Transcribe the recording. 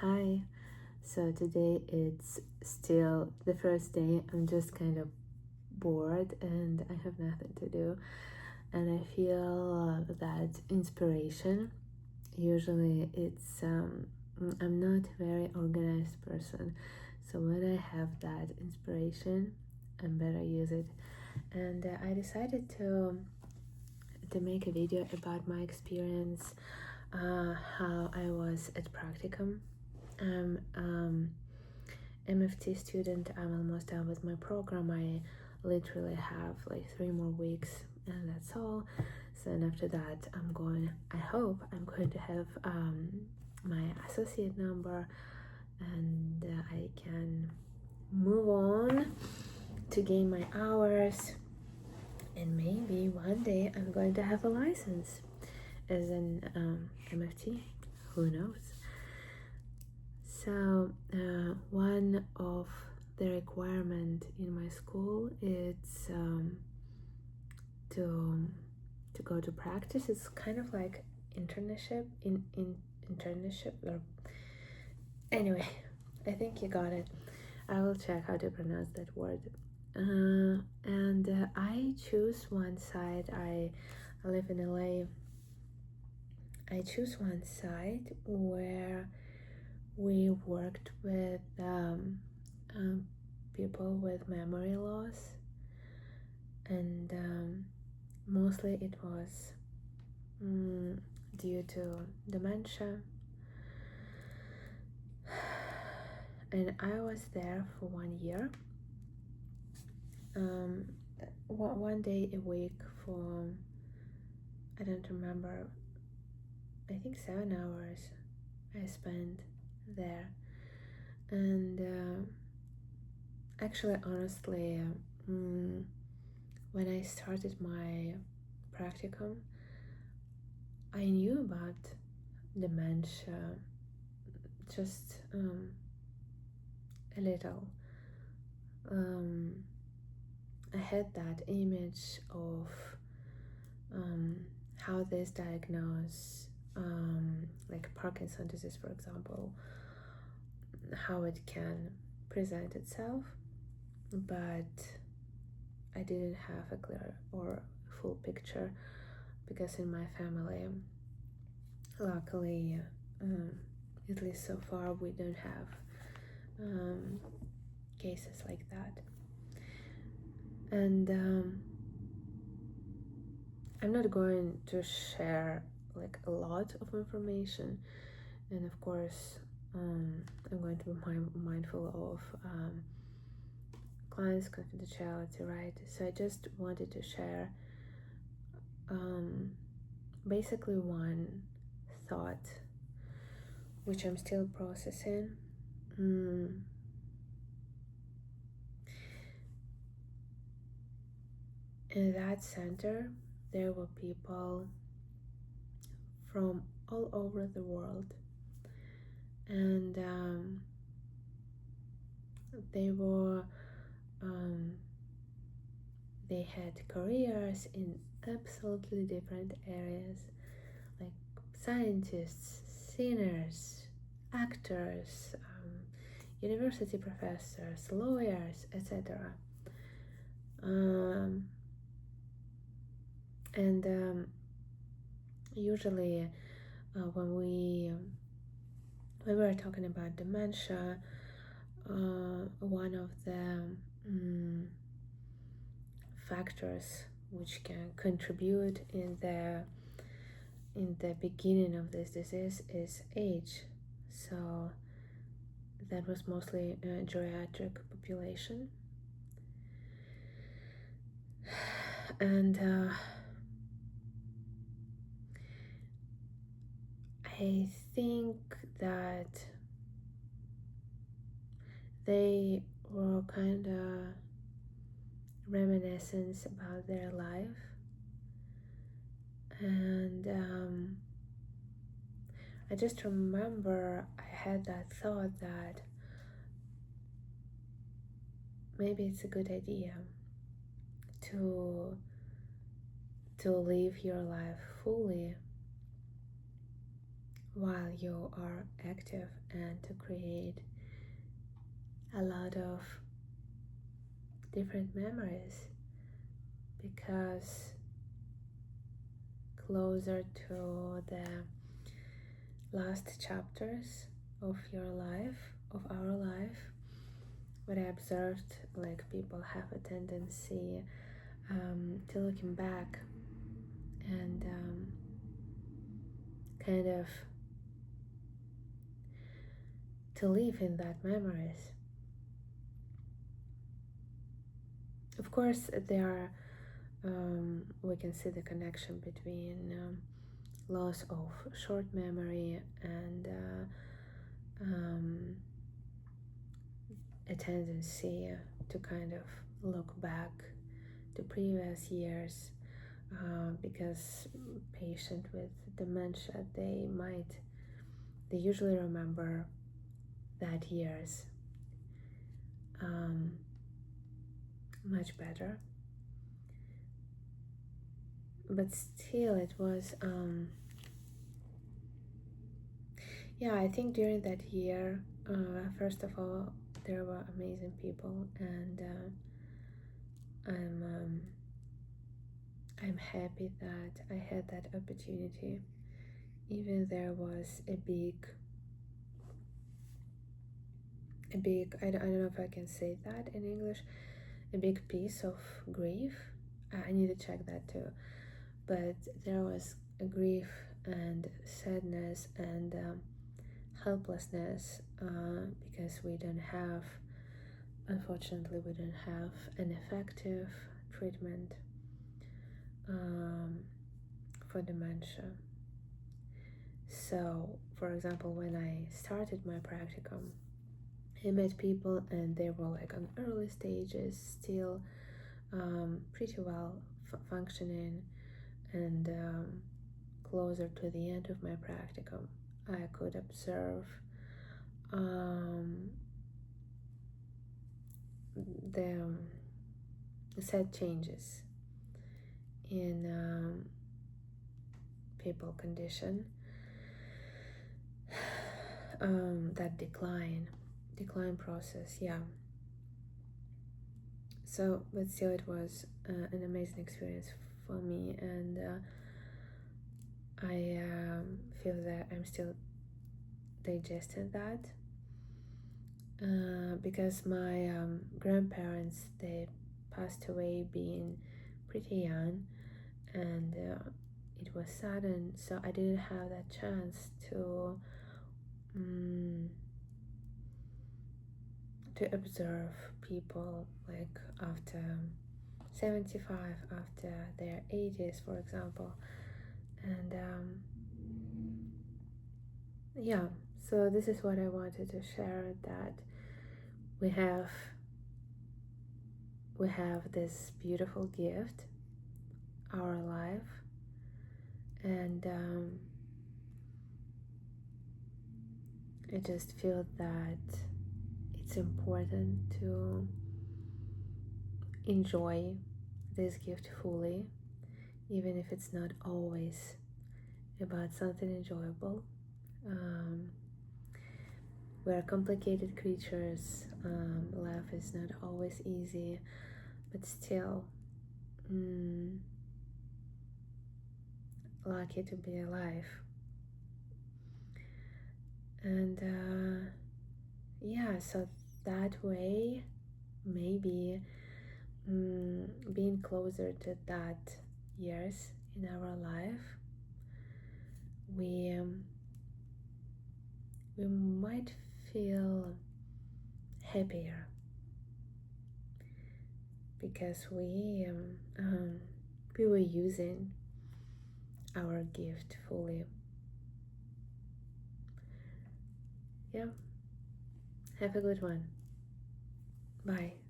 Hi. So today it's still the first day. I'm just kind of bored and I have nothing to do. And I feel that inspiration. Usually I'm not a very organized person. So when I have that inspiration, I better use it. And I decided to make a video about my experience, how I was at Practicum. I'm MFT student. I'm almost done with my program. I literally have like 3 more weeks and that's all. So then after that I hope I'm going to have my associate number, and I can move on to gain my hours, and maybe one day I'm going to have a license as an MFT. Who knows? So one of the requirement in my school is to go to practice. It's kind of like internship internship, or anyway, I think you got it. I will check how to pronounce that word. And I choose one side. I live in LA. I choose one side where we worked with people with memory loss, and mostly it was due to dementia. And I was there for 1 year, one day a week for, I don't remember, I think 7 hours I spent there. And actually, honestly, when I started my practicum, I knew about dementia just a little. I had that image of how this diagnose, like Parkinson's disease, for example, how it can present itself, but I didn't have a clear or full picture, because in my family, luckily, at least so far, we don't have cases like that. And I'm not going to share like a lot of information, and of course I'm going to be mindful of clients' confidentiality, right? So I just wanted to share basically one thought which I'm still processing. In that center, there were people from all over the world, and they had careers in absolutely different areas, like scientists, singers, actors, university professors, lawyers, etc. And usually when we were talking about dementia, one of the factors which can contribute in the beginning of this disease is age. So that was mostly a geriatric population, and I think that they were kind of reminiscence about their life, and I just remember I had that thought that maybe it's a good idea to live your life fully while you are active and to create a lot of different memories, because closer to the last chapters of your life, of our life, what I observed, like people have a tendency to looking back and kind of to live in that memories. Of course, there are we can see the connection between loss of short memory and a tendency to kind of look back to previous years, because patients with dementia, they usually remember that years much better. But still, it was I think during that year, first of all, there were amazing people, and I'm happy that I had that opportunity. Even there was a big I don't know if I can say that in English, a big piece of grief. I need to check that too. But there was a grief and sadness and helplessness, because unfortunately we don't have an effective treatment for dementia. So, for example, when I started my practicum, I met people and they were like on early stages, still pretty well functioning, and closer to the end of my practicum, I could observe the sad changes in people condition, that decline process. So, but still, it was an amazing experience for me, and I feel that I'm still digesting that, because my grandparents, they passed away being pretty young, and it was sudden, so I didn't have that chance to observe people like after 75, after their 80s, for example. And so this is what I wanted to share, that we have this beautiful gift, our life, and I just feel that it's important to enjoy this gift fully, even if it's not always about something enjoyable. We're complicated creatures. Life is not always easy, but still lucky to be alive. And so that way, maybe being closer to that years in our life, we might feel happier, because we were using our gift fully. Have a good one. Bye.